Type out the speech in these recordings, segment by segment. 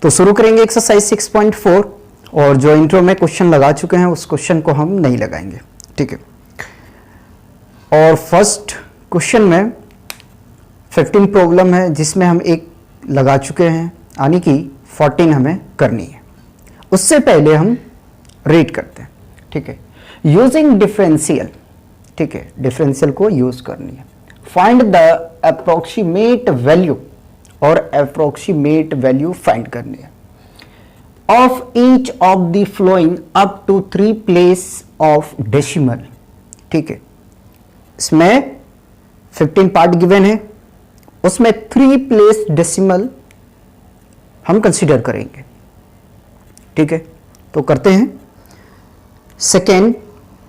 तो शुरू करेंगे एक्सरसाइज 6.4 और जो इंट्रो में क्वेश्चन लगा चुके हैं उस क्वेश्चन को हम नहीं लगाएंगे, ठीक है। और फर्स्ट क्वेश्चन में 15 प्रॉब्लम है जिसमें हम एक लगा चुके हैं, यानी कि 14 हमें करनी है। उससे पहले हम रीड करते हैं, ठीक है। यूजिंग डिफरेंशियल, ठीक है, डिफरेंशियल को यूज करनी है। फाइंड द अप्रोक्सीमेट वैल्यू, और अप्रोक्सीमेट वैल्यू फाइंड करनी है of each of the following up to 3 place of decimal, ठीक है। इसमें 15 पार्ट गिवन है, उसमें 3 प्लेस डेसिमल हम कंसीडर करेंगे, ठीक है। तो करते हैं सेकेंड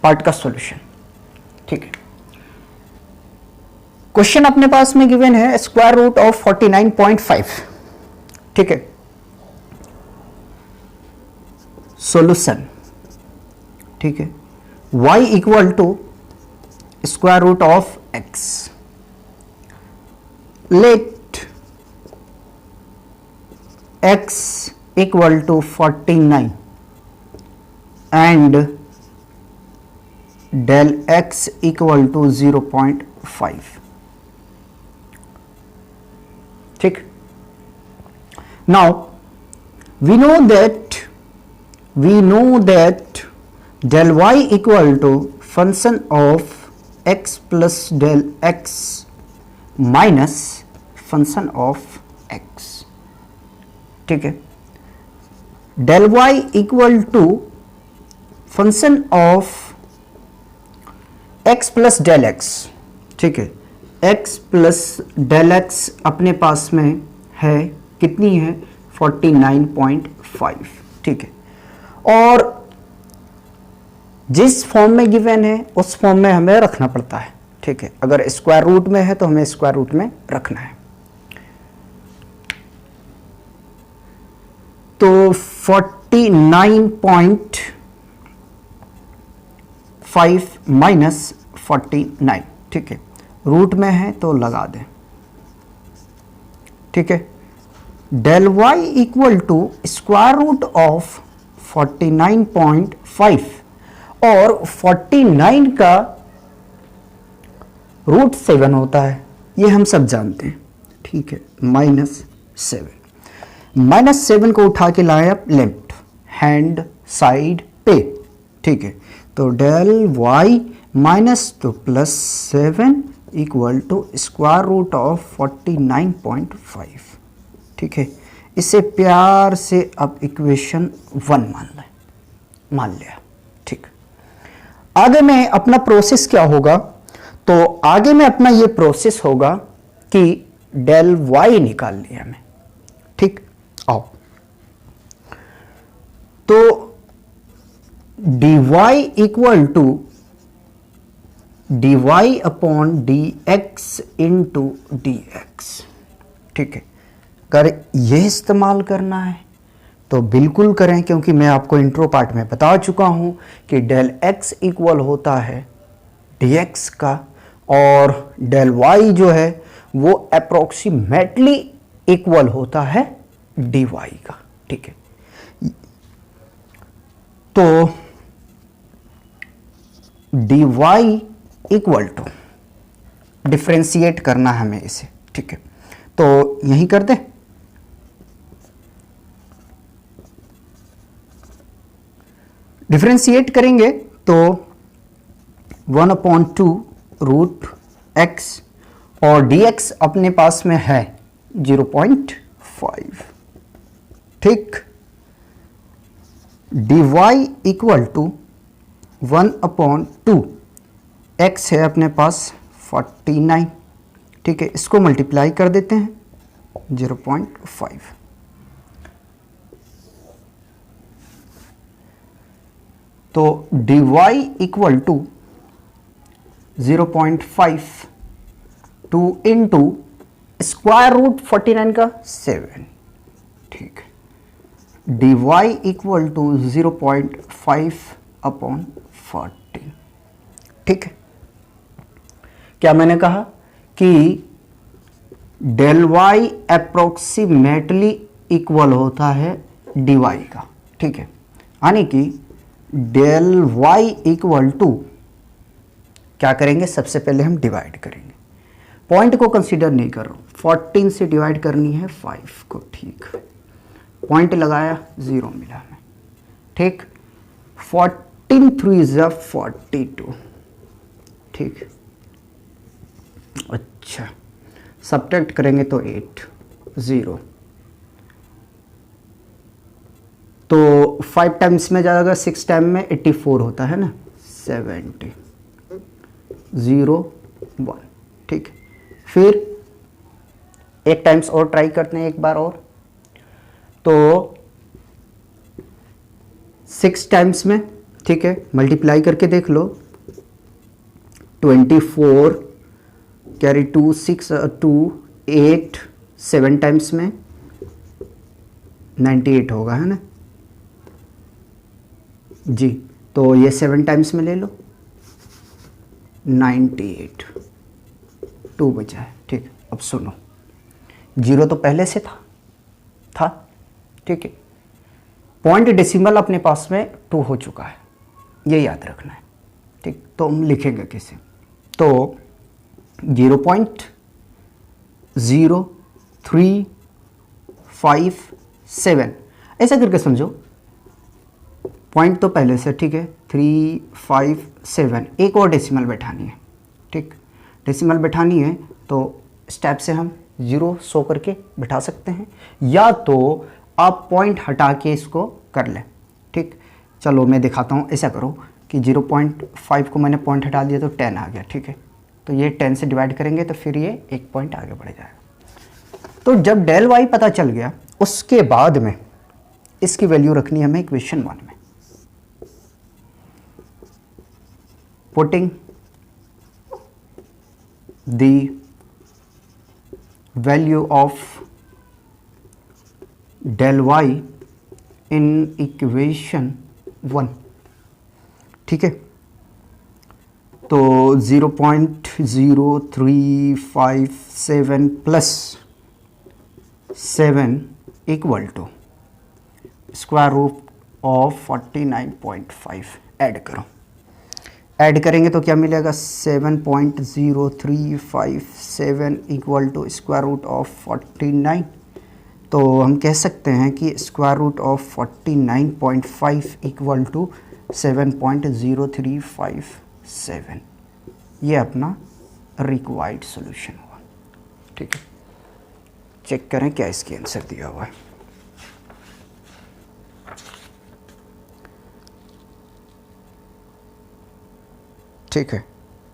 पार्ट का सॉल्यूशन, ठीक है। क्वेश्चन अपने पास में गिवन है स्क्वायर रूट ऑफ 49.5, ठीक है। सॉल्यूशन, ठीक है। y equal to square root of x, let x equal to 49 and del x equal to 0.5, ठीक। Now we know that del y equal to function of x plus del x minus function of x, ठीक है। del y equal to function of x plus del x, ठीक है। x plus del x अपने पास में है, कितनी है 49.5, ठीक है। और जिस फॉर्म में गिवन है उस फॉर्म में हमें रखना पड़ता है, ठीक है। अगर स्क्वायर रूट में है तो हमें स्क्वायर रूट में रखना है। तो 49.5 माइनस 49, ठीक है। रूट में है तो लगा दें, ठीक है। Del y equal to square root of 49.5 और 49 का रूट 7 होता है, ये हम सब जानते हैं, ठीक है। -7 को उठा के लाए आप लेफ्ट हैंड साइड पे, ठीक है। तो डेल y माइनस तो +7 equal to square root of 49.5, ठीक है। इसे प्यार से अब इक्वेशन 1 मान लिया, ठीक। आगे में अपना प्रोसेस क्या होगा, तो आगे में अपना ये प्रोसेस होगा कि डेल y निकाल लिया हमें, ठीक। आओ तो dy equal to dy upon dx into dx, ठीक है। अगर यह इस्तेमाल करना है तो बिल्कुल करें, क्योंकि मैं आपको इंट्रो पार्ट में बता चुका हूं कि डेल x इक्वल होता है dx का, और डेल y जो है वो अप्रोक्सीमेटली इक्वल होता है dy का, ठीक है। तो dy इक्वल टू डिफरेंशिएट करना हमें इसे, ठीक है। तो यही कर दे, डिफरेंशिएट करेंगे तो 1/2 रूट x और dx अपने पास में है 0.5, ठीक। dy इक्वल टू 1/2 x है अपने पास 49, ठीक है। इसको मल्टीप्लाई कर देते हैं 0.5, तो dy equal to 0.5 2 into square root 49 का 7, ठीक है। dy इक्वल टू 0.5 अपॉन 40, ठीक है। क्या मैंने कहा कि डेल y अप्रोक्सीमेटली इक्वल होता है dy का, ठीक है। यानी कि डेल y इक्वल टू क्या करेंगे, सबसे पहले हम डिवाइड करेंगे, पॉइंट को कंसीडर नहीं कर रहा हूँ, 14 से डिवाइड करनी है 5 को, ठीक। पॉइंट लगाया 0 मिला हमें, ठीक। 14 3 ज़ा 42, ठीक। अच्छा, सब्ट्रैक्ट करेंगे तो 8 0, तो 5 टाइम्स में जाएगा, 6 टाइम में 84 होता है ना, 70 0 1, ठीक। फिर एक टाइम्स और ट्राई करते हैं, एक बार और, तो 6 टाइम्स में, ठीक है, मल्टीप्लाई करके देख लो, 24 कैरी 2 6 2 8, 7 टाइम्स में 98 होगा, है ना जी। तो ये 7 टाइम्स में ले लो, 98 2 बचा है, ठीक। अब सुनो, 0 तो पहले से था, ठीक है। पॉइंट डेसिमल अपने पास में 2 हो चुका है, ये याद रखना है, ठीक। तो हम लिखेंगे कैसे, तो 0.0357 ऐसा करके समझो, पॉइंट तो पहले से, ठीक है, 357, एक और डेसिमल बैठानी है, ठीक। डेसिमल बैठानी है तो स्टेप से हम 0 शो करके बैठा सकते हैं, या तो आप पॉइंट हटा के इसको कर लें, ठीक। चलो मैं दिखाता हूँ, ऐसा करो कि 0.5 को मैंने पॉइंट हटा दिया तो 10 आ गया, ठीक है। तो ये 10 से डिवाइड करेंगे तो फिर ये 1 पॉइंट आगे बढ़ जाएगा। तो जब डेल वाई पता चल गया, उसके बाद में इसकी वैल्यू रखनी है हमें इक्वेशन 1 में। Putting the value of del Y in equation 1, ठीक है। तो 0.0357 plus 7 equal to square root of 49.5 add करो। ऐड करेंगे तो क्या मिलेगा, 7.0357 equal to square root of 49। तो हम कह सकते हैं कि square root of 49.5 equal to 7.0357, ये अपना रिक्वायर्ड सॉल्यूशन हुआ, ठीक है। चेक करें क्या इसकी आंसर दिया हुआ है। ठीक है,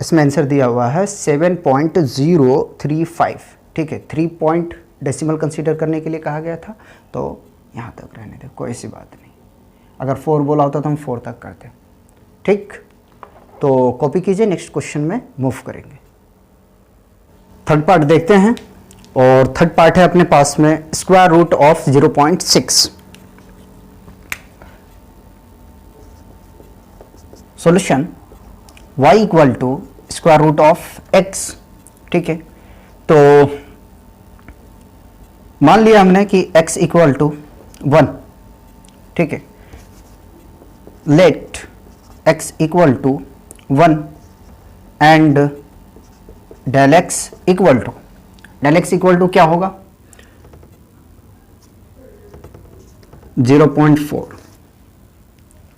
इसमें आंसर दिया हुआ है 7.035, ठीक है। 3 पॉइंट डेसिमल कंसीडर करने के लिए कहा गया था, तो यहाँ तक रहने दे, कोई सी बात नहीं। अगर 4 बोला होता तो हम 4 तक करते, ठीक। तो कॉपी कीजिए, नेक्स्ट क्वेश्चन में मूव करेंगे। थर्ड पार्ट देखते हैं, और थर्ड पार्ट है अपने पास में square root of 0.6। Solution y equal to square root of x, ठीक है। तो मान लिया हमने कि x इक्वल टू 1, ठीक है। Let x equal to 1 and del x equal to क्या होगा, 0.4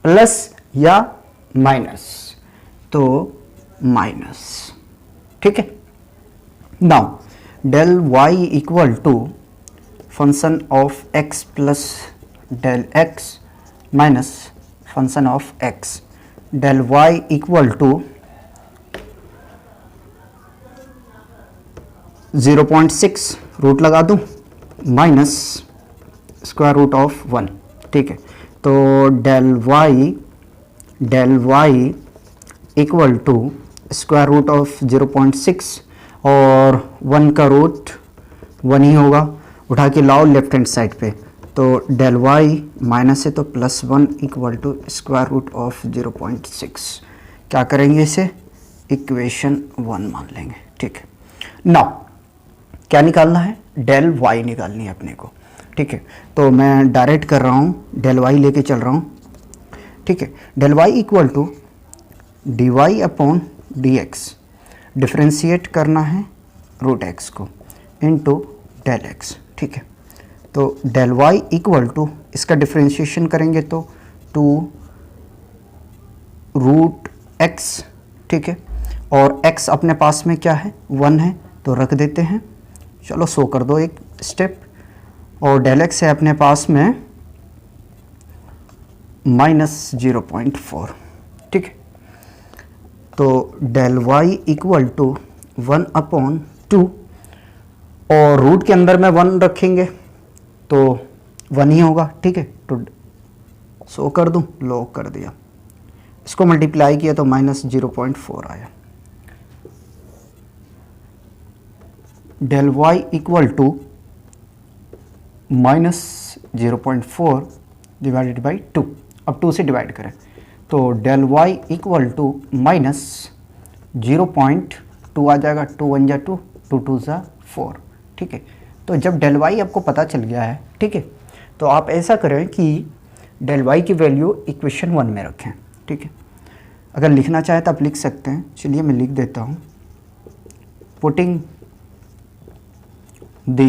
प्लस या माइनस, तो माइनस, ठीक है। Now del y equal to function of x plus del x minus function of x, del y equal to 0.6 root लगा दूं minus square root of 1, ठीक है। तो del y equal to square root of 0.6 और 1 का root 1 ही होगा, उठा के लाओ लेफ्ट हैंड साइड पे, तो डेल y माइनस है तो plus 1 equal to square root of 0.6। क्या करेंगे, इसे इक्वेशन 1 मान लेंगे, ठीक है। नाउ क्या निकालना है, डेल y निकालनी है अपने को। ठीक है। तो मैं डायरेक्ट कर रहा हूँ, डेल वाई लेके चल रहा हूँ, ठीक है। Del Y equal to D Y upon D X, differentiate करना है रूट एक्स को इनटू डेल एक्स, ठीक है। तो डेल वाई इक्वल टू, इसका डिफ्रेंशिएशन करेंगे तो 2 रूट एक्स, ठीक है। और x अपने पास में क्या है, 1 है, तो रख देते हैं। चलो सो कर दो एक स्टेप। और डेल एक्स है अपने पास में -0.4, ठीक है। तो डेल y इक्वल टू 1/2, और रूट के अंदर में 1 रखेंगे तो 1 ही होगा, ठीक है। तो सो कर दूं, लॉक कर दिया। इसको मल्टीप्लाई किया तो -0.4 आया। Del y equal to -0.4 divided by 2, अब 2 से डिवाइड करें तो डेल y इक्वल टू -0.2 आ जाएगा। 2 1 जा 2, 2 2 जा 4, ठीक है। तो जब डेल y आपको पता चल गया है, ठीक है, तो आप ऐसा करें कि डेल y की वैल्यू इक्वेशन 1 में रखें, ठीक है। अगर लिखना चाहे तो आप लिख सकते हैं, चलिए मैं लिख देता हूँ। Putting the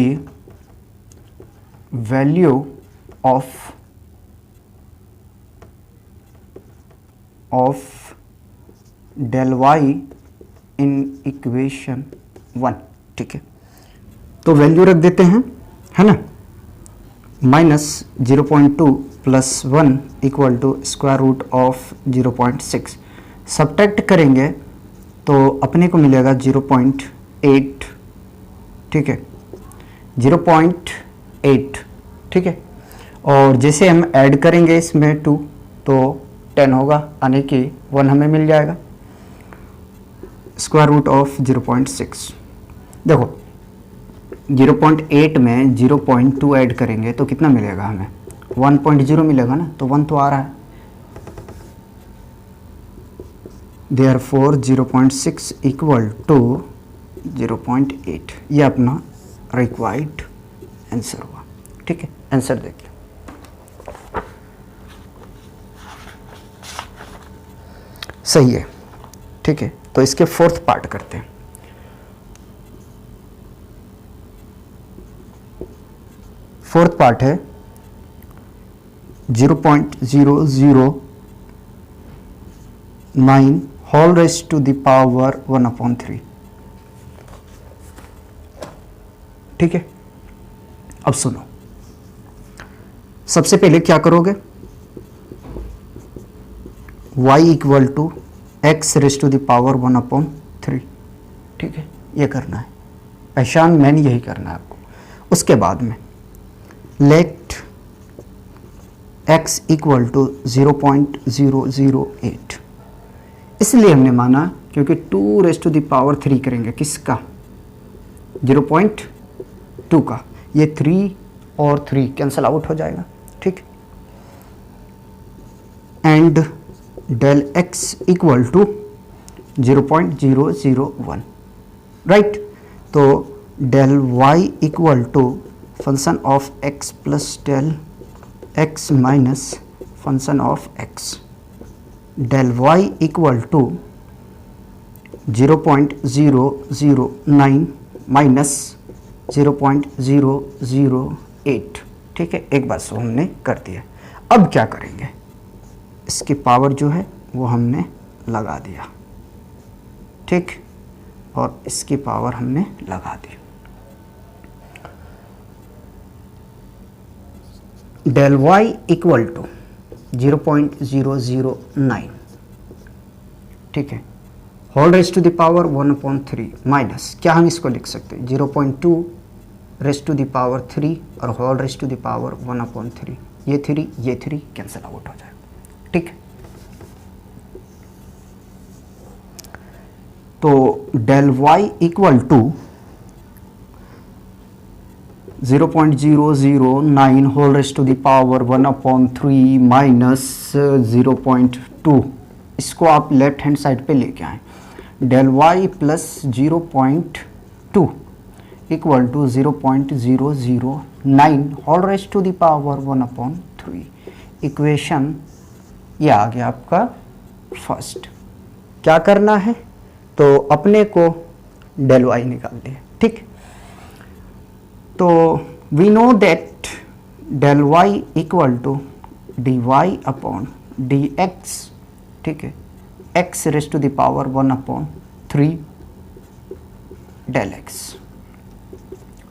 value of del Y in equation 1, ठीक है। तो वैल्यू रख देते हैं, है ना, -0.2 + 1 equal to square root of 0.6। Subtract करेंगे तो अपने को मिलेगा 0.8, ठीक है, 0.8, ठीक है। और जैसे हम ऐड करेंगे इसमें 2 तो 10 होगा, यानी कि 1 हमें मिल जाएगा। स्क्वायर रूट ऑफ 0.6, देखो 0.8 में 0.2 ऐड करेंगे तो कितना मिलेगा हमें, 1.0 मिलेगा ना, तो 1 तो आ रहा है। देयरफॉर 0.6 इक्वल टू 0.8, ये अपना रिक्वायर्ड आंसर हुआ, ठीक है। आंसर देखिए, सही है, ठीक है। तो इसके 4th पार्ट करते हैं। फोर्थ पार्ट है 0.009 whole raise to the power 1/3, ठीक है। अब सुनो, सबसे पहले क्या करोगे, y equal to x raise to the power 1/3, ठीक है, ये करना है। पहचान मैंने यही करना है आपको। उसके बाद में लेट x इक्वल टू 0.008, इसलिए हमने माना क्योंकि 2 रेज़ टू द पावर 3 करेंगे, किसका, 0.2 का, ये 3 और 3 कैंसल आउट हो जाएगा, ठीक। And del x equal to 0.001, right. तो del y equal to function of x plus del x minus function of x, del y equal to 0.009 minus 0.008, ठीक है। एक बार सो हमने कर दिया। अब क्या करेंगे, इसकी पावर जो है वो हमने लगा दिया, ठीक, और इसकी पावर हमने लगा दी। डेल y इक्वल टू 0.009, ठीक है, whole raise to the power 1/3 minus, क्या हम इसको लिख सकते हैं, 0.2 रेज़ टू द पावर 3 और whole raise to the power 1/3, ये 3 कैंसिल आउट हो जाएगा, ठीक। तो del y equal to 0.009 whole raise to the power 1/3 minus 0.2, इसको आप लेफ्ट हैंड साइड पे लेके आए। Del y plus 0.2 equal to 0.009 whole raise to the power 1/3। Equation ये आ गया आपका फर्स्ट। क्या करना है, तो अपने को डेल वाई निकालनी है, ठीक। तो we know that del Y equal to D Y upon D X, ठीक है, X raise to the power 1/3 del X.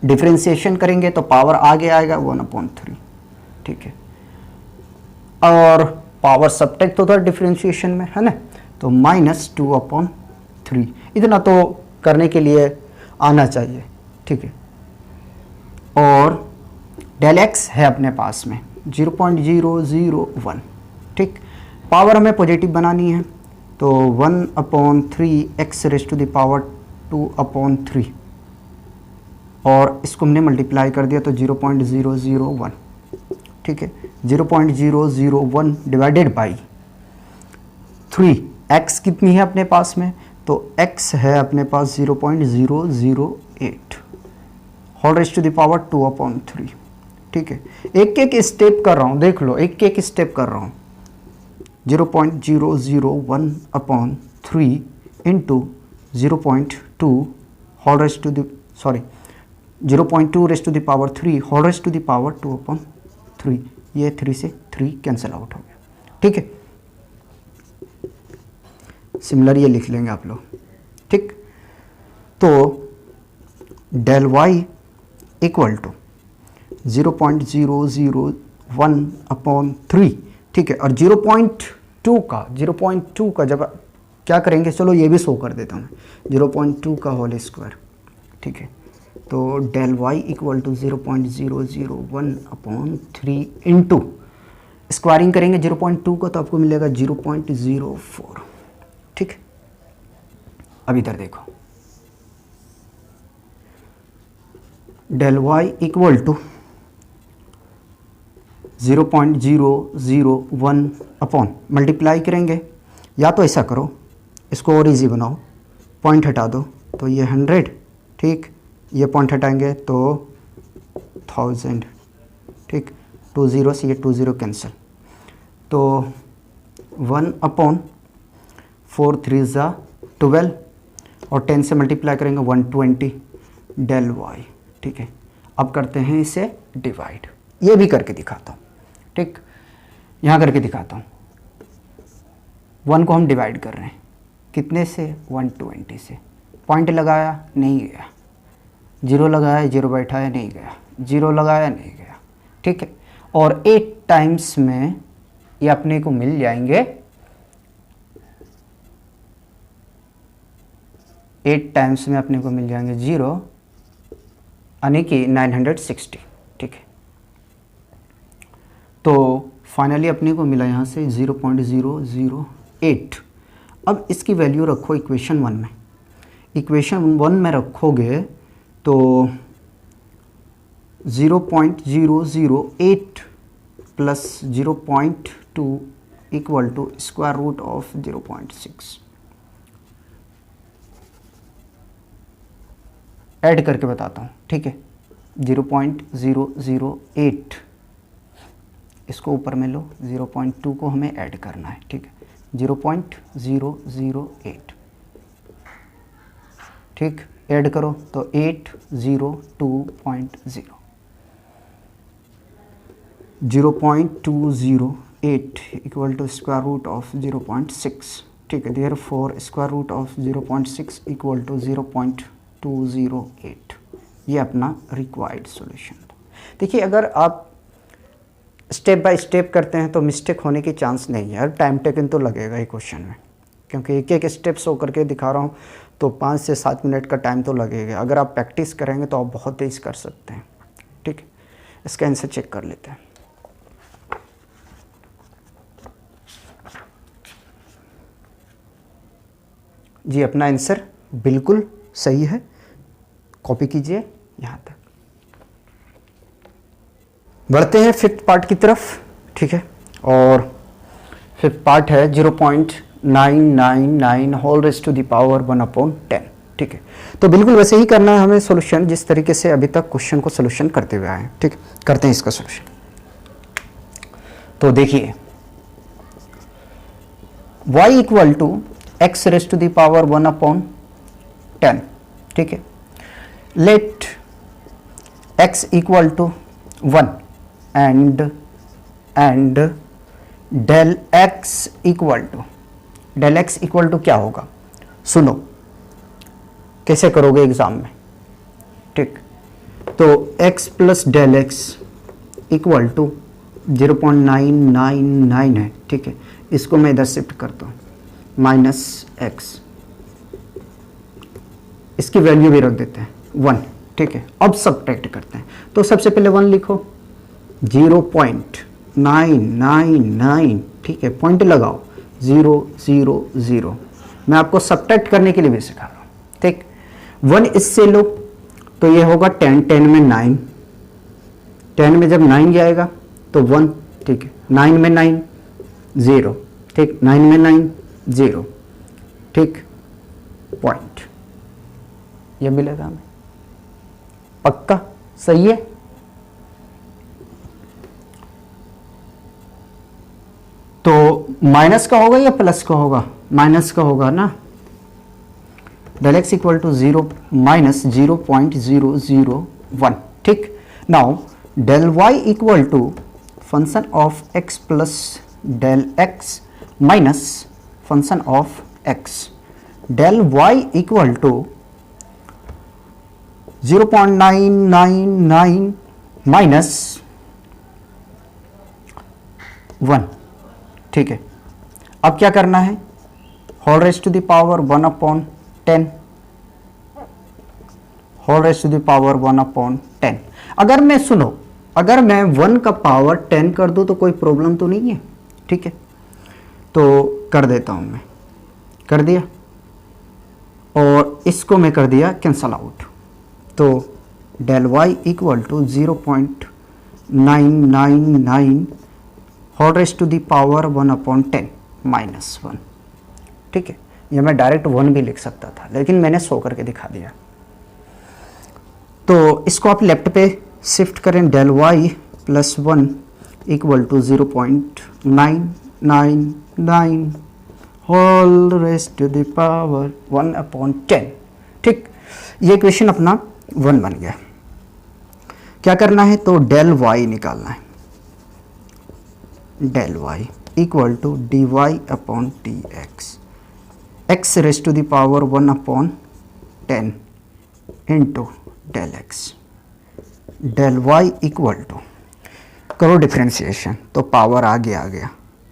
Differentiation करेंगे तो पावर आगे आएगा 1/3, ठीक है, और पावर सबट्रैक्ट होता है डिफ्रेंसिएशन में, है ना, तो -2/3। इतना तो करने के लिए आना चाहिए, ठीक है। और डेल एक्स है अपने पास में 0.001, ठीक। पावर हमें पॉजिटिव बनानी है, तो 1/3 X raise to the power 2/3, और इसको हमने मल्टीप्लाई कर दिया तो 0.001, ठीक है। 0.001 डिवाइडेड बाई 3, एक्स कितनी है अपने पास में, तो एक्स है अपने पास 0.008 whole raise to the power 2/3, ठीक है। एक एक स्टेप कर रहा हूँ, देख लो, एक एक स्टेप कर रहा हूँ। 0.001/3 into 0.2 whole raise to the 0.2 raise to the power 3 whole raise to the power 2/3। ये 3 से 3 कैंसिल आउट हो गया, ठीक है। सिमिलर ये लिख लेंगे आप लोग, ठीक। तो डेल वाई इक्वल टू 0.001/3, ठीक है। और 0.2 का जब क्या करेंगे, चलो ये भी शो कर देता हूँ, 0.2 का होल स्क्वायर, ठीक है। तो del Y equal to 0.001/3 into squaring करेंगे 0.2 का तो आपको मिलेगा 0.04, ठीक। अब इधर देखो, del Y equal to 0.001 upon multiply करेंगे, या तो ऐसा करो, इसको और इजी बनाओ, पॉइंट हटा दो तो ये 100, ठीक, ये पॉइंट हटाएंगे तो 1000, ठीक। 2 0 से ये 2 0 कैंसिल, तो 1/4 3 ज़ा 12, और 10 से मल्टीप्लाई करेंगे 120 डेल वाई, ठीक है। अब करते हैं इसे डिवाइड, ये भी करके दिखाता हूँ, ठीक। यहाँ करके दिखाता हूँ, 1 को हम डिवाइड कर रहे हैं कितने से, 120 से। पॉइंट लगाया नहीं गया, 0 लगाया 0 बैठाया नहीं गया, 0 लगाया नहीं गया, ठीक है। और 8 टाइम्स में ये अपने को मिल जाएंगे, 8 टाइम्स में अपने को मिल जाएंगे 0, यानी कि 960, ठीक है। तो फाइनली अपने को मिला यहाँ से 0.008। अब इसकी वैल्यू रखो इक्वेशन 1 में, इक्वेशन 1 में रखोगे तो 0.008 plus 0.2 equal to square root of 0.6। Add करके बताता हूँ, ठीक है। 0.008 इसको ऊपर में लो, 0.2 को हमें ऐड करना है, ठीक है। 0.008, ठीक, ऐड करो तो 802.0, 0.208 equal to square root of 0.6, ठीक है। Therefore square root of 0.6 equal to 0.208। ये अपना रिक्वायर्ड सॉल्यूशन था। देखिए, अगर आप स्टेप बाय स्टेप करते हैं तो मिस्टेक होने की चांस नहीं है, टाइम टेकन तो लगेगा ही क्वेश्चन में, क्योंकि एक एक स्टेप शो करके दिखा रहा हूँ तो 5 से 7 मिनट का टाइम तो लगेगा। अगर आप प्रैक्टिस करेंगे तो आप बहुत तेज कर सकते हैं, ठीक है। इसका आंसर चेक कर लेते हैं। जी, अपना आंसर बिल्कुल सही है, कॉपी कीजिए यहाँ तक। बढ़ते हैं 5th पार्ट की तरफ, ठीक है। और 5th पार्ट है 0.999 whole raise to the power 1/10, ठीक है। तो बिल्कुल वैसे ही करना है हमें सॉल्यूशन जिस तरीके से अभी तक क्वेश्चन को सॉल्यूशन करते हुए आए हैं। ठीक, करते हैं इसका सॉल्यूशन। तो देखिए y equal to X raise to the power 1/10, ठीक है। Let x equal to 1 and del x equal to क्या होगा, सुनो कैसे करोगे एग्जाम में। ठीक, तो x plus del X equal to 0.999 है। ठीक है, इसको मैं इधर शिफ्ट करता हूँ माइनस एक्स, इसकी वैल्यू भी रख देते हैं 1। ठीक है, अब सब्ट्रैक्ट करते हैं। तो सबसे पहले 1 लिखो, 0.999, ठीक है, पॉइंट लगाओ 0 0 0। मैं आपको सब्ट्रैक्ट करने के लिए भी सिखा रहा हूँ। ठीक, 1 इससे लो तो ये होगा 10, 10 में 9, 10 में जब 9 जाएगा तो 1, ठीक है, 9 में 9 0, ठीक, 9 में 9 0, ठीक, पॉइंट ये मिलेगा हमें, पक्का सही है। तो माइनस का होगा या प्लस का होगा, माइनस का होगा ना। Del X equal to 0 minus 0.001, ठीक। Now del Y equal to function of x plus del x minus function of X, del Y equal to 0.999 minus 1, ठीक है। अब क्या करना है, whole raise to the power 1/10, whole raise to the power 1/10। अगर मैं सुनो, अगर मैं 1 का पावर 10 कर दूं तो कोई प्रॉब्लम तो नहीं है, ठीक है। तो कर देता हूं मैं, कर दिया, और इसको मैं कर दिया कैंसल आउट। तो del Y equal to 0.999 whole raise to the power 1/10 minus 1, ठीक है। ये मैं डायरेक्ट 1 भी लिख सकता था लेकिन मैंने शो करके दिखा दिया। तो इसको आप लेफ्ट पे शिफ्ट करें, del Y plus 1 equal to 0.999 whole raise to the power 1/10, ठीक। ये क्वेश्चन अपना 1 बन गया। क्या करना है, तो डेल वाई निकालना है, del Y equal to D Y upon D x, X raise to the power 1/10 into del X, del Y equal to, करो डिफ्रेंशिएशन तो पावर आगे आ गया,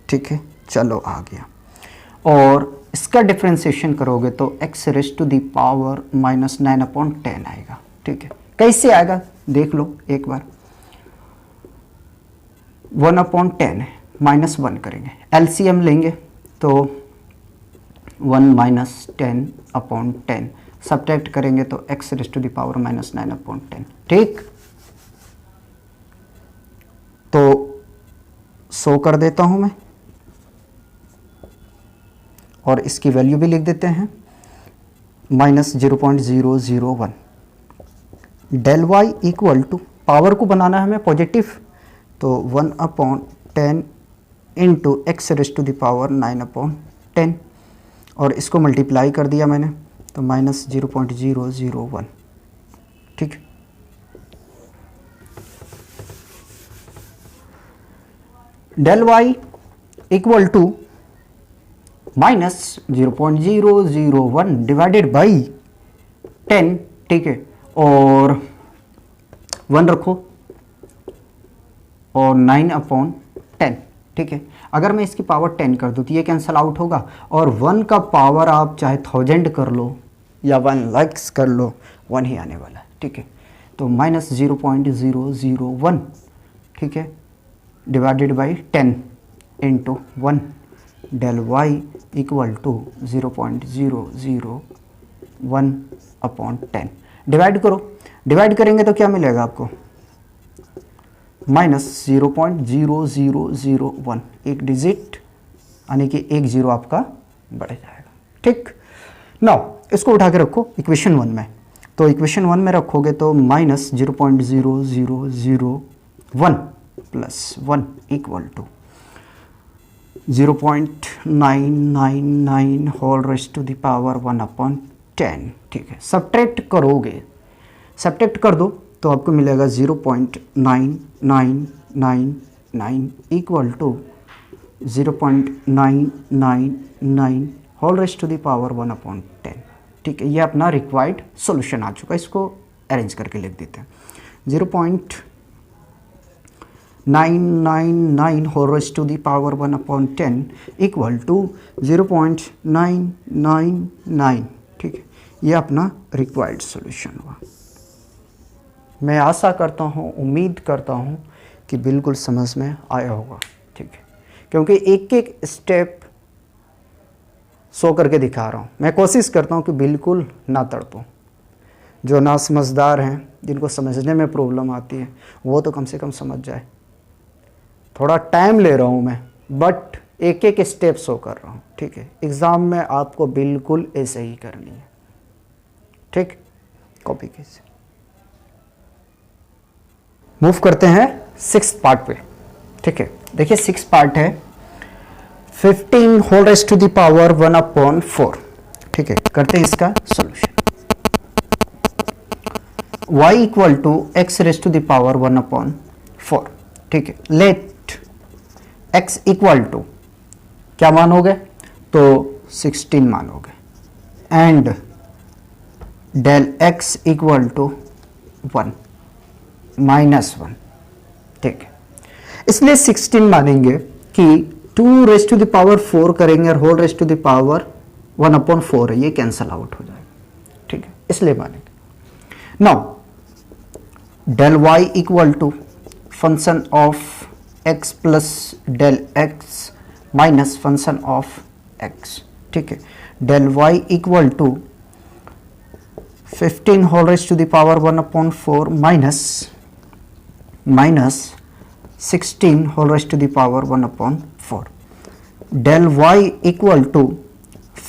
ठीक है, चलो आ गया। और इसका डिफ्रेंशिएशन करोगे तो X raise to the power -9/10 आएगा, ठीक है। कैसे आएगा देख लो एक बार, 1/10 है, -1 करेंगे, एलसीएम लेंगे तो 1 - 10/10, सब्ट्रैक्ट करेंगे तो X raise to the power -9/10, ठीक। तो शो कर देता हूं मैं, और इसकी वैल्यू भी लिख देते हैं -0.001। Del Y equal to, power को बनाना है हमें पॉजिटिव, तो 1/10 into X raise to the power 9/10, और इसको मल्टीप्लाई कर दिया मैंने तो -0.001, ठीक। Del Y equal to -0.001 divided by 10, ठीक है, और 1 रखो और 9/10, ठीक है। अगर मैं इसकी पावर 10 कर दूँ तो ये कैंसल आउट होगा, और 1 का पावर आप चाहे 1000 कर लो या 1 लाख कर लो, 1 ही आने वाला है, ठीक है। तो -0.001, ठीक है, divided by 10 into 1, del Y equal to 0.001/10। Divide करो, डिवाइड करेंगे तो क्या मिलेगा आपको, -0.0001, एक डिजिट यानी कि 1 0 आपका बढ़ जाएगा, ठीक। नाउ इसको उठा के रखो इक्वेशन 1 में, तो इक्वेशन 1 में रखोगे तो minus 0.0001 plus 1 equal to 0.999 whole raise to the power 1/10। ठीक है, सब्ट्रैक्ट करोगे, सब्ट्रैक्ट कर दो तो आपको मिलेगा 0.9999 equal to 0.999 whole raise to the power 1/10। ठीक है, ये अपना रिक्वायर्ड सॉल्यूशन आ चुका है, इसको अरेंज करके लिख देते हैं। 0.999 whole raise to the power 1/10 equal to 0.999। ठीक है, ये अपना रिक्वायर्ड सॉल्यूशन हुआ। मैं आशा करता हूँ, उम्मीद करता हूँ कि बिल्कुल समझ में आया होगा। ठीक है, क्योंकि एक एक स्टेप शो करके दिखा रहा हूँ, मैं कोशिश करता हूँ कि बिल्कुल ना तड़पूं। जो ना समझदार हैं, जिनको समझने में प्रॉब्लम आती है, वो तो कम से कम समझ जाए। थोड़ा टाइम ले रहा हूँ मैं, बट एक एक स्टेप शो कर रहा हूँ। ठीक है, एग्ज़ाम में आपको बिल्कुल ऐसे ही करनी है। ठीक, कॉपी कीजिए। मूव करते हैं 6th पार्ट पे। ठीक है, देखिए 6th पार्ट है 15 whole raise to the power 1/4। ठीक है, करते हैं इसका solution. y equal to X raise to the power 1/4। ठीक है, लेट x इक्वल टू क्या मानोगे, तो 16 मानोगे, and del x equal to 1 -1। ठीक है, इसलिए 16 मानेंगे कि 2 रेस्ट टू द पावर 4 करेंगे और whole raise to the power 1/4 है, ये कैंसल आउट हो जाएगा। ठीक है, इसलिए मानेंगे। Now del y equal to function of x plus del x minus function of x। ठीक है, del y equal to 15 whole raise to the power 1/4 minus 16 whole raise to the power 1/4। Del y equal to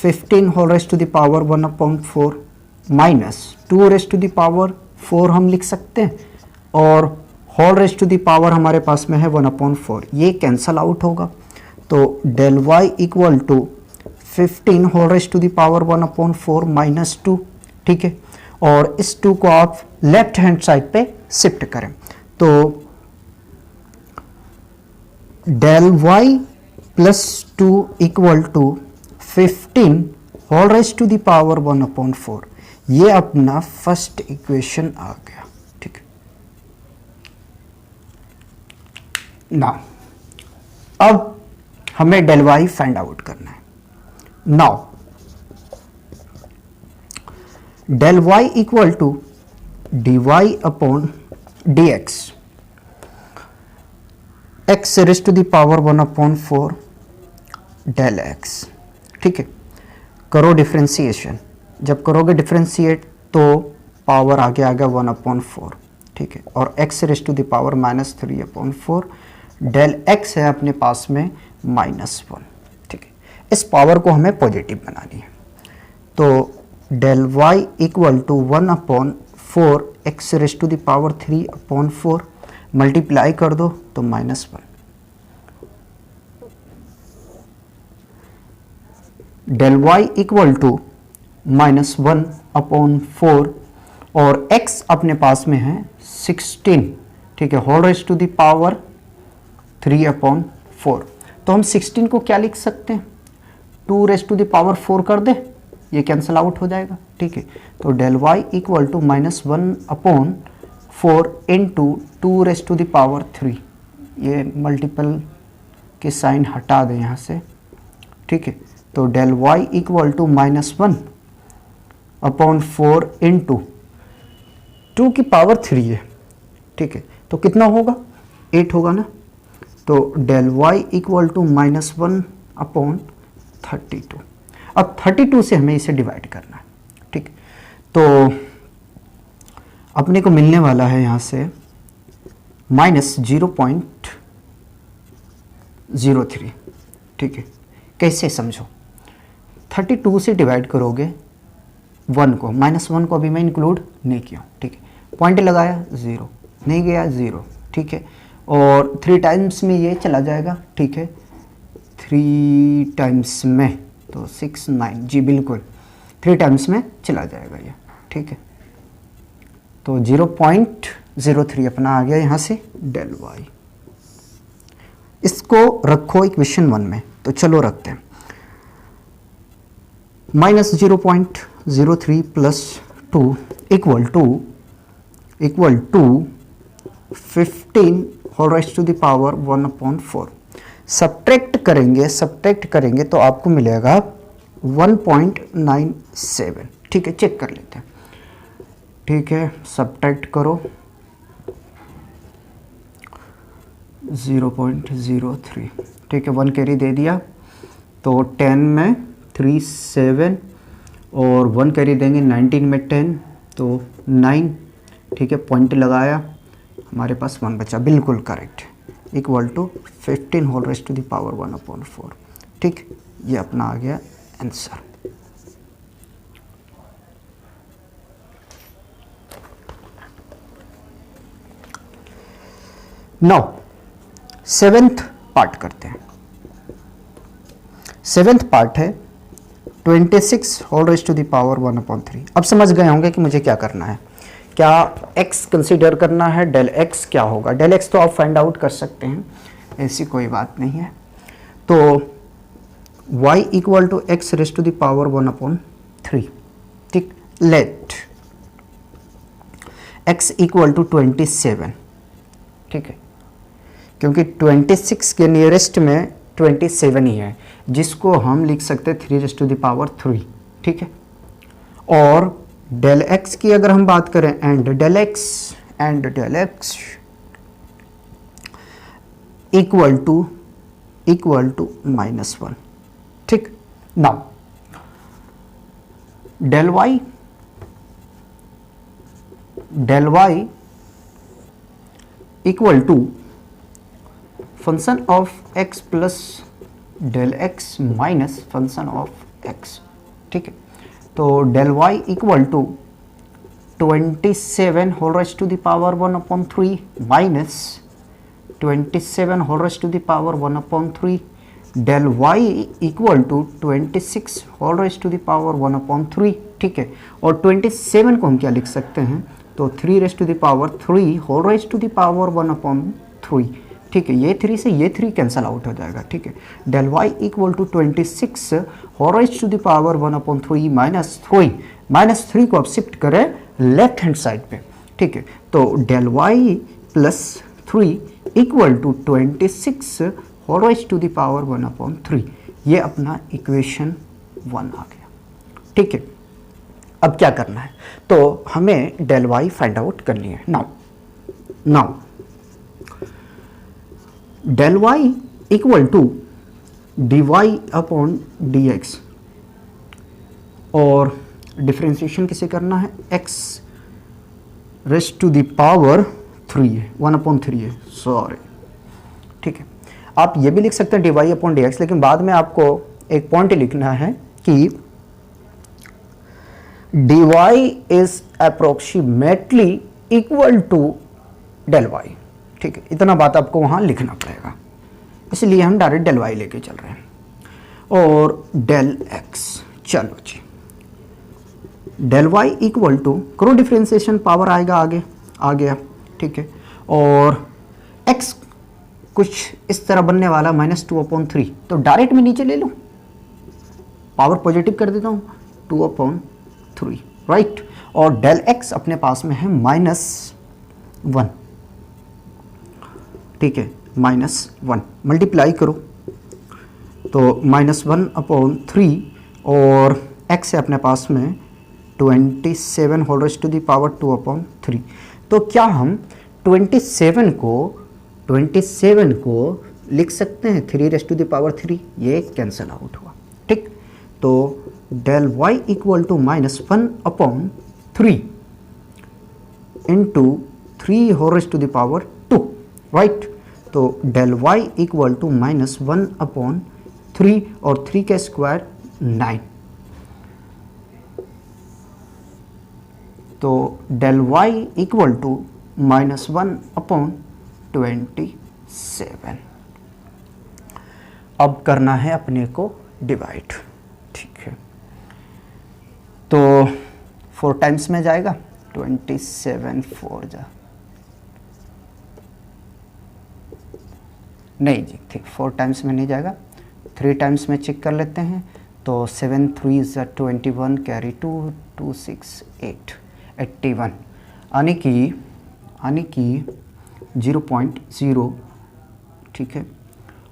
15 whole raise to the power 1/4 minus 2 rest to the power 4 हम लिख सकते हैं, और whole raise to the power हमारे पास में है 1/4, ये cancel out होगा। तो del y equal to 15 whole raise to the power 1/4 minus 2। ठीक है, और इस 2 को आप लेफ्ट हैंड साइड पे शिफ्ट करें, तो del y plus 2 equal to 15 whole raise to the power 1/4, ये अपना फर्स्ट इक्वेशन आ गया। ठीक है, नाउ अब हमें डेल y फाइंड आउट करना है। Now del y equal to dy upon dx, x raise to the power 1/4 del x। ठीक है, करो डिफ्रेंसिएशन, जब करोगे डिफ्रेंशिएट तो पावर आगे आ गया 1/4। ठीक है, और x raise to the power -3/4 del x है अपने पास में -1। ठीक है, इस पावर को हमें पॉजिटिव बनानी है, तो del y equal to 1/4 x raise to the power 3/4 multiply कर दो तो -1। डेल y इक्वल टू -1/4 और x अपने पास में है 16। ठीक है, whole raise to the power 3/4, तो हम 16 को क्या लिख सकते हैं, 2 रेस्ट टू द पावर 4 कर दे, ये कैंसल आउट हो जाएगा। ठीक है, तो del y equal to -1/4 into 2 rest to the power 3, ये मल्टीपल के साइन हटा दें यहाँ से। ठीक है, तो del y equal to -1/4 into 2 की पावर 3 है। ठीक है, तो कितना होगा, 8 होगा ना, तो डेल y इक्वल टू -1/32। अब 32 से हमें इसे डिवाइड करना है। ठीक, तो अपने को मिलने वाला है यहाँ से -0.03। ठीक है, कैसे समझो, 32 से डिवाइड करोगे 1 को, -1 को अभी मैं इंक्लूड नहीं किया, ठीक है। पॉइंट लगाया 0, नहीं गया 0, ठीक है। और 3 टाइम्स में ये चला जाएगा, ठीक है, 3 टाइम्स में तो 6 9, जी बिल्कुल 3 टाइम्स में चला जाएगा ये, ठीक है। तो 0.03 अपना आ गया यहाँ से डेल वाई। इसको रखो इक्वेशन 1 में, तो चलो रखते हैं। -0.03 + 2 equal to 15 whole raise to the power 1/4। Subtract करेंगे तो आपको मिलेगा 1.97, ठीक है। चेक कर लेते हैं, ठीक है। सब्ट्रैक्ट करो 0.03, ठीक है। 1 कैरी दे दिया तो 10 में 3 7 और 1 कैरी देंगे 19 में 10 तो 9, ठीक है। पॉइंट लगाया, हमारे पास 1 बचा, बिल्कुल correct, equal to 15 whole raise to the power 1/4, ठीक। ये अपना आ गया आंसर। नाउ 7th पार्ट करते हैं। 7th पार्ट है 26 whole raise to the power 1/3। अब समझ गए होंगे कि मुझे क्या करना है, क्या x कंसीडर करना है, डेल x क्या होगा। डेल x तो आप फाइंड आउट कर सकते हैं, ऐसी कोई बात नहीं है। तो y equal to x raise to the power 1/3, ठीक। लेट x इक्वल टू 27, ठीक है, क्योंकि 26 के नियरेस्ट में 27 ही है, जिसको हम लिख सकते हैं 3 रेज टू द पावर 3, ठीक है। और डेल x की अगर हम बात करें, and del x equal to -1, ठीक। Now del y equal to function of x plus del x minus function of x, ठीक है। तो del y equal to 27 whole raise to the power 1/3 minus 27 whole raise to the power 1/3, del y equal to 26 whole raise to the power 1/3, ठीक है। और 27 को हम क्या लिख सकते हैं, तो 3 raise to the power 3 whole raise to the power 1/3, ठीक है। ये 3 से ये 3 कैंसल आउट हो जाएगा, ठीक है। Del y equal to 26 whole raise to the power 1/3 minus 3 को आप शिफ्ट करें लेफ्ट हैंड साइड पे, ठीक है। तो del y plus 3 equal to 26 whole raise to the power 1/3, ये अपना इक्वेशन 1 आ गया, ठीक है। अब क्या करना है, तो हमें डेल y फाइंड आउट करनी है। Now del y equal to dy/dx, और डिफरेंशिएशन किसे करना है, x raise to the power 3 है, 1/3 है, सॉरी, ठीक है। आप ये भी लिख सकते हैं dy/dx, लेकिन बाद में आपको एक पॉइंट लिखना है कि dy is approximately equal to del y, ठीक है। इतना बात आपको वहां लिखना पड़ेगा, इसलिए हम डायरेक्ट डेल y लेके चल रहे हैं। और डेल x, चलो जी, डेल y इक्वल टू करो डिफरेंशिएशन, पावर आएगा आगे, आ गया, ठीक है। और x कुछ इस तरह बनने वाला -2/3, तो डायरेक्ट में नीचे ले लो, पावर पॉजिटिव कर देता हूँ 2/3, राइट। और डेल x अपने पास में है -1, ठीक है, -1 मल्टीप्लाई करो तो -1/3, और x है अपने पास में 27 whole raise to the power 2/3। तो क्या हम 27 को लिख सकते हैं 3 रेज़ टू द पावर 3, ये कैंसल आउट हुआ, ठीक। तो del y equal to -1/3 into 3 whole raise to the power 2, right. तो डेल y इक्वल टू -1/3 और 3 का स्क्वायर 9, तो डेल वाई इक्वल टू -1/27। अब करना है अपने को डिवाइड, ठीक है। तो 4 टाइम्स में जाएगा, 27 4 जा, नहीं जी ठीक, 4 टाइम्स में नहीं जाएगा, 3 टाइम्स में चेक कर लेते हैं। तो 7 3 ज़ा 21 कैरी 2 2 6 8 81, यानी कि 0.0, ठीक है,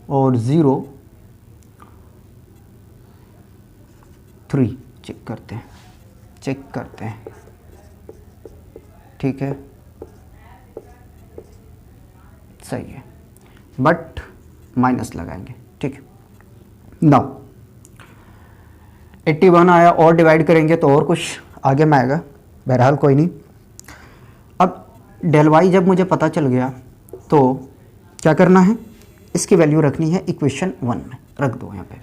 और 0.3 चेक करते हैं, ठीक है, सही है, बट माइनस लगाएंगे, ठीक है। नाउ 81 आया और डिवाइड करेंगे तो और कुछ आगे में आएगा, बहरहाल कोई नहीं। अब डेल वाई जब मुझे पता चल गया तो क्या करना है, इसकी वैल्यू रखनी है इक्वेशन 1 में, रख दो यहाँ पे,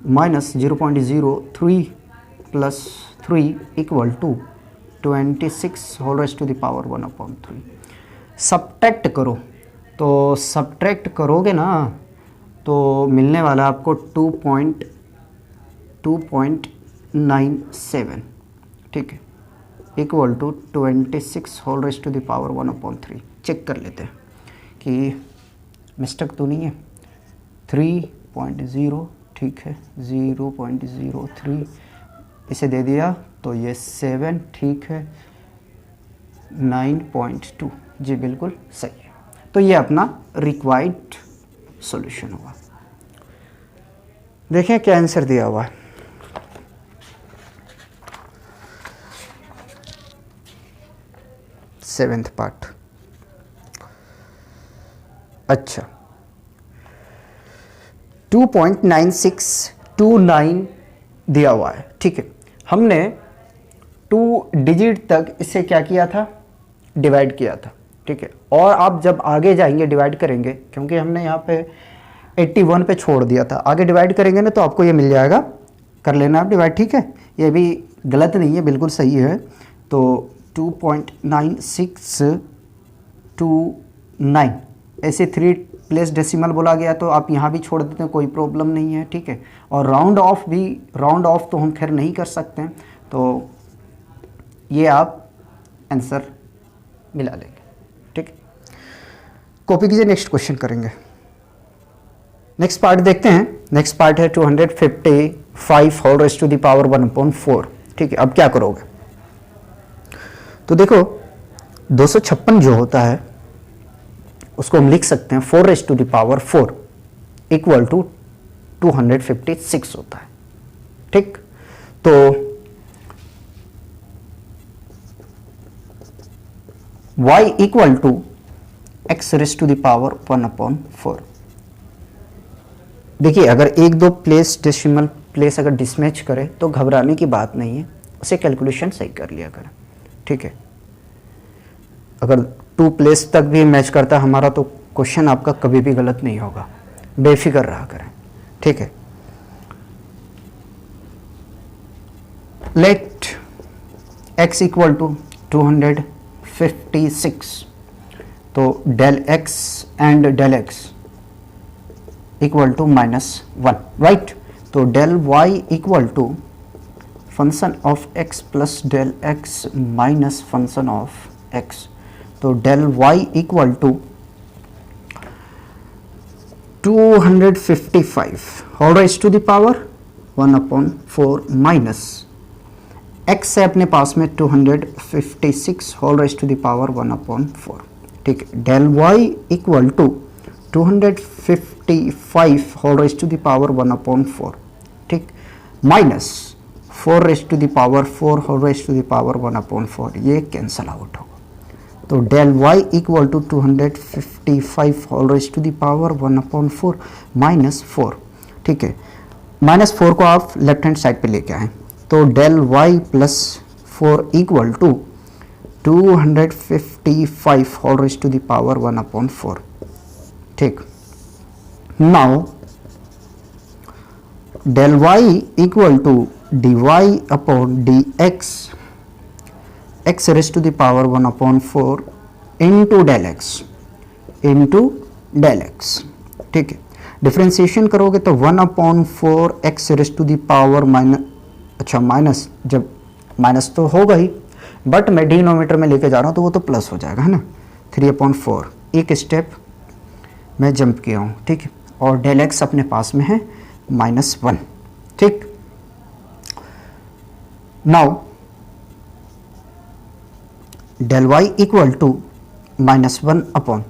-0.03 plus 3 equal to 26 whole raise to the power 1/3। Subtract करो, तो सब्ट्रैक्ट करोगे ना तो मिलने वाला आपको 2.97, ठीक है, equal to 26 whole raise to the power 1/3। Check कर लेते हैं कि मिस्टेक तो नहीं है। 3.0, ठीक है, 0.03 इसे दे दिया तो ये 7, ठीक है, 9.2, जी बिल्कुल सही है। तो ये अपना रिक्वायर्ड सॉल्यूशन हुआ। देखें क्या आंसर दिया हुआ है। सेवेंथ पार्ट, अच्छा 2.9629 दिया हुआ है, ठीक है। हमने 2 डिजिट तक इसे क्या किया था, डिवाइड किया था, ठीक है। और आप जब आगे जाएंगे डिवाइड करेंगे, क्योंकि हमने यहाँ पे 81 पे छोड़ दिया था, आगे डिवाइड करेंगे ना तो आपको ये मिल जाएगा, कर लेना आप डिवाइड, ठीक है। ये भी गलत नहीं है, बिल्कुल सही है। तो 2.9629 ऐसे 3 प्लेस डेसिमल बोला गया तो आप यहाँ भी छोड़ देते हैं, कोई प्रॉब्लम नहीं है, ठीक है। और राउंड ऑफ तो हम खैर नहीं कर सकते हैं, तो ये आप आंसर मिला लेंगे, ठीक है। कॉपी कीजिए, नेक्स्ट क्वेश्चन करेंगे। नेक्स्ट पार्ट देखते हैं। नेक्स्ट पार्ट है 255 whole raise to the power 1/4, ठीक है। अब क्या करोगे, तो देखो 256 जो होता है उसको हम लिख सकते हैं 4 raise to the power 4 equal to 256 होता है, ठीक। तो y equal to x raise to the power 1/4। देखिए अगर 1-2 प्लेस डेसिमल प्लेस अगर डिसमैच करे तो घबराने की बात नहीं है, उसे कैलकुलेशन सही कर लिया करें, ठीक है। अगर 2 प्लेस तक भी मैच करता हमारा तो क्वेश्चन आपका कभी भी गलत नहीं होगा, बेफिक्र रहा करें, ठीक है। लेट x इक्वल टू 256, तो del x and del x equal to -1, right. तो del y equal to function of x plus del x minus function of x, तो del y equal to 255 whole raise to the power 1/4 minus x है अपने पास में 256 whole raise to the power 1/4, ठीक है। Del y equal to 255 whole raise to the power 1/4, ठीक, minus 4 raise to the power 4 whole raise to the power 1/4, ये cancel out होगा। तो del y equal to 255 whole raise to the power 1/4 -4, ठीक है। -4 को आप लेफ्ट हैंड साइड पे लेके आए, तो del y plus 4 equal to 255 whole raise to the power 1/4, ठीक। Now del y equal to D Y upon D x x raise to the power 1/4 into del x ठीक है। Differentiation करोगे तो 1/4 x raise to the power minus, जब minus तो होगा ही, but मैं denominator में लेके जा रहा हूँ तो वो तो प्लस हो जाएगा, है ना। 3/4 एक स्टेप मैं जंप किया हूँ, ठीक है। और डेल एक्स अपने पास में है -1, ठीक। Now del Y equal to -1 upon,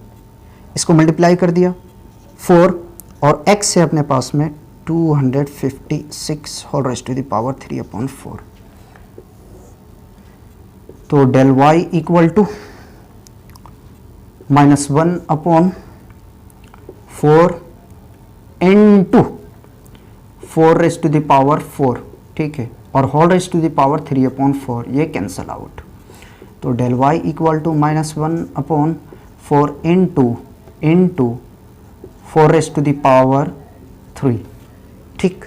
इसको मल्टीप्लाई कर दिया 4 और x है अपने पास में 256 whole raise to the power 3/4। तो del Y equal to -1 upon 4 into 4 raise to the power 4, ठीक है, और whole raise to the power 3/4, ये कैंसल आउट। तो del Y equal to -1 upon 4 into 4 raise to the power 3, ठीक।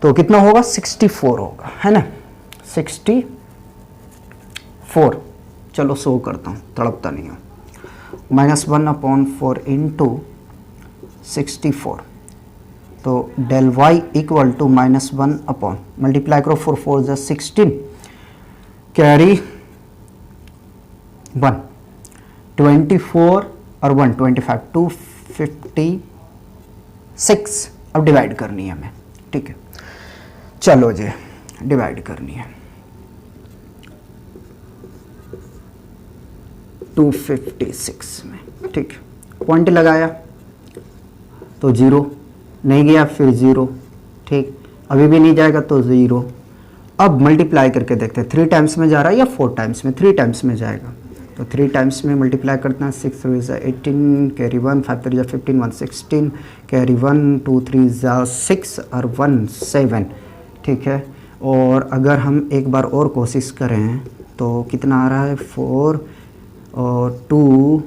तो कितना होगा 64 होगा, है ना, 64। चलो सो करता हूँ, तड़पता नहीं हूँ। -1/4 इंटू 64, तो del Y equal to -1 upon, multiply करो 4 4 जा 16, कैरी 1, 24 और 1 25, 256। अब डिवाइड करनी है हमें, ठीक है। चलो जी डिवाइड करनी है, 256 में, ठीक। पॉइंट लगाया तो 0 नहीं गया, फिर 0, ठीक। अभी भी नहीं जाएगा तो 0। अब मल्टीप्लाई करके देखते हैं 3 टाइम्स में जा रहा है या 4 टाइम्स में। 3 टाइम्स में जाएगा, तो 3 टाइम्स में मल्टीप्लाई करते हैं। 6 3 ज़ा 18, कैरी 1, 5 3 ज़ा 15, 1 16, कैरी 1, 2 3 ज़ा 6 और 1 7, ठीक है। और अगर हम एक बार और कोशिश करें तो कितना आ रहा है, 4 और 2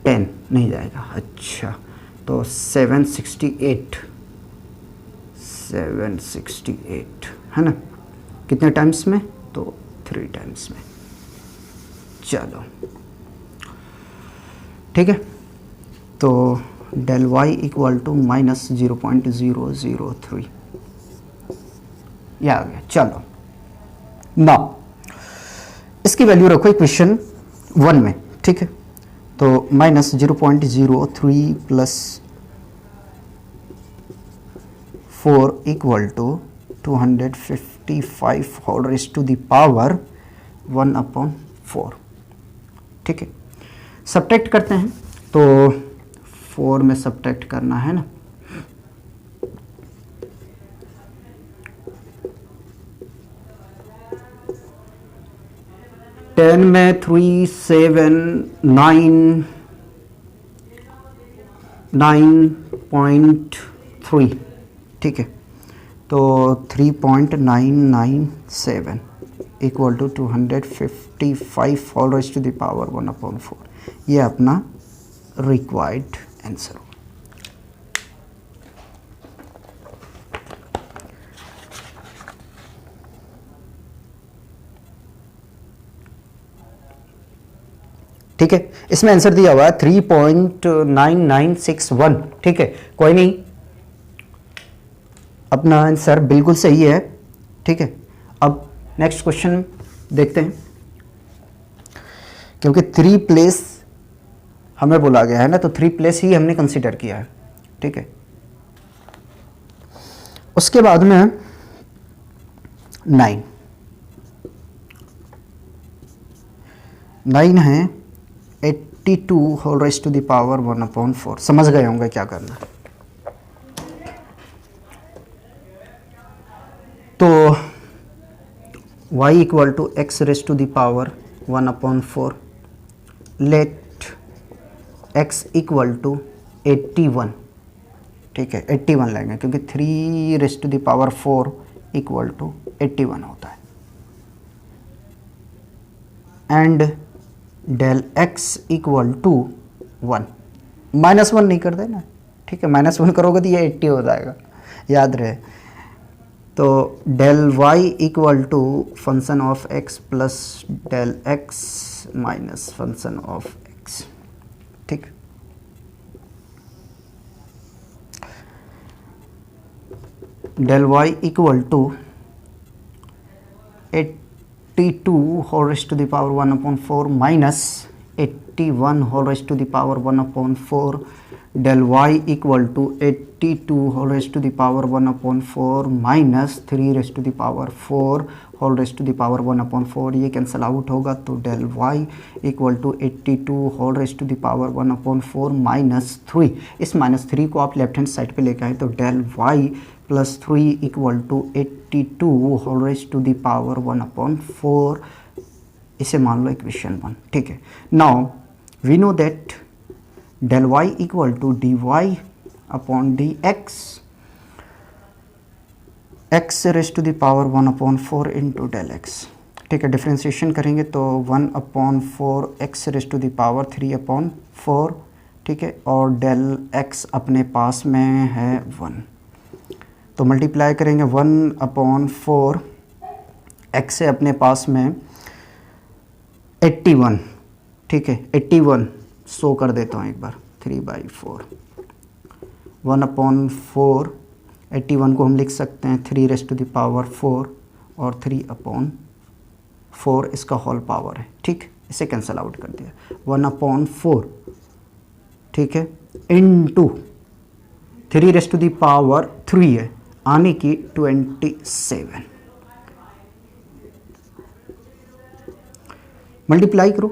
10, नहीं जाएगा। अच्छा, तो 768 है ना। कितने टाइम्स में, तो 3 टाइम्स में। चलो ठीक है, तो डेल वाई इक्वल टू -0.003 ये आ गया। चलो नाउ इसकी वैल्यू रखो इक्वेशन 1 में, ठीक है। तो -0.03 plus 4 equal to 255 whole raise to the power 1/4, ठीक है। सब्ट्रैक्ट करते हैं, तो 4 में सब्ट्रैक्ट करना है ना। टेन में 3 7 9.3, ठीक है। तो 3.997 equal to 255 whole raise to the power 1/4, ये अपना रिक्वायर्ड आंसर हो। ठीक है, इसमें आंसर दिया हुआ है 3.9961, ठीक है। कोई नहीं, अपना आंसर बिल्कुल सही है, ठीक है। अब नेक्स्ट क्वेश्चन देखते हैं, क्योंकि 3 प्लेस हमें बोला गया है ना, तो 3 प्लेस ही हमने कंसीडर किया है, ठीक है। उसके बाद में 9 है 82 whole raise to the power 1/4। समझ गए होंगे क्या करना है। तो y equal to x raise to the power 1/4, let x equal to 81, ठीक है। 81 लेंगे क्योंकि 3 raise to the power 4 equal to 81 होता है। And del x equal to 1, -1 नहीं कर देना, ठीक है। -1 करोगे तो ये 80 हो जाएगा, याद रहे। तो del Y equal to function of x plus del x minus function of x, ठीक। Del Y equal to 82 whole raise to the power 1/4 minus 81 whole raise to the power 1/4 del y equal to 82 whole raise to the power 1/4 minus 3 raise to the power 4 whole raise to the power 1/4, ये cancel out होगा। तो del y equal to 82 whole raise to the power 1/4 minus 3, इस minus 3 को आप left hand side पे लेके आए तो del y plus 3 equal to 82 whole raise to the power 1/4, इसे मान लो इक्वेशन 1, ठीक है। Now we know that del y equal to dy upon dx, x raise to the power 1/4 into del x, ठीक है। डिफ्रेंसिएशन करेंगे तो 1/4 x raise to the power 3/4, ठीक है, और डेल x अपने पास में है 1, तो मल्टीप्लाई करेंगे 1/4 x से अपने पास में 81, ठीक है, 81 सो कर देता हूँ एक बार, 3/4 1/4 81 को हम लिख सकते हैं 3 रेज़ टू द पावर 4 और 3/4 इसका होल पावर है, ठीक। इसे कैंसिल आउट कर दिया 1/4, ठीक है, into 3 raise to the power 3 है, आने की 27, मल्टीप्लाई करो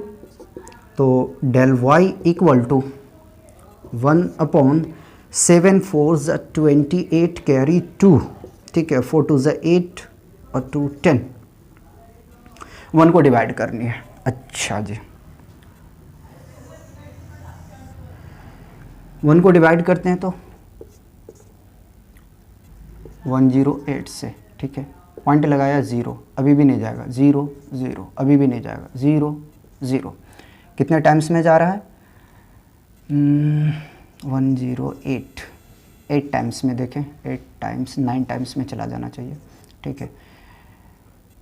तो del y इक्वल टू 1/7 4 ज़ 28 कैरी 2, ठीक है, 4 2 ज़ 8 और 2 10, 1 को डिवाइड करनी है। अच्छा जी, 1 को डिवाइड करते हैं तो 108 से, ठीक है, पॉइंट लगाया 0, अभी भी नहीं जाएगा, 0 0, अभी भी नहीं जाएगा, 0 0, कितने टाइम्स में जा रहा है 108, 8 टाइम्स में, देखें 8 टाइम्स 9 टाइम्स में चला जाना चाहिए, ठीक है,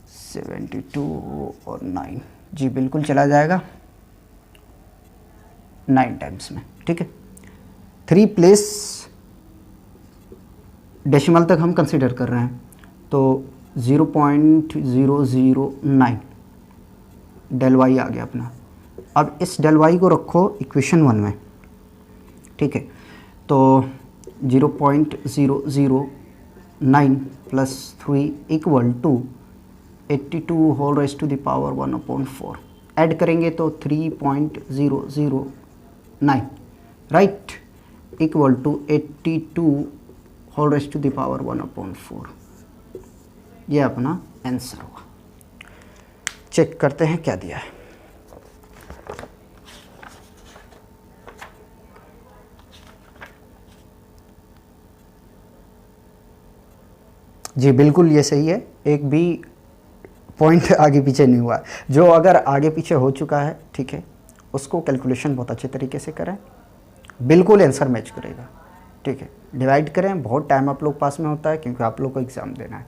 72 और 9, जी बिल्कुल चला जाएगा 9 टाइम्स में, ठीक है। 3 प्लेस डेसिमल तक हम कंसीडर कर रहे हैं तो 0.009 डेल वाई आ गया अपना। अब इस डेल वाई को रखो इक्वेशन 1 में, ठीक है, तो 0.009 plus 3 equal to 82 whole raise to the power 1/4, add करेंगे तो 3.009, right, equal to 82 whole raise to the power 1/4, ये अपना आंसर होगा। चेक करते हैं क्या दिया है। जी बिल्कुल ये सही है, एक भी पॉइंट आगे पीछे नहीं हुआ। जो अगर आगे पीछे हो चुका है, ठीक है, उसको कैलकुलेशन बहुत अच्छे तरीके से करें, बिल्कुल आंसर मैच करेगा, ठीक है। डिवाइड करें, बहुत टाइम आप लोग पास में होता है क्योंकि आप लोग को एग्ज़ाम देना है।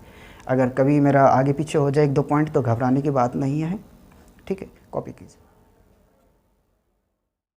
अगर कभी मेरा आगे पीछे हो जाए 1-2 पॉइंट तो घबराने की बात नहीं है, ठीक है, कॉपी कीजिए।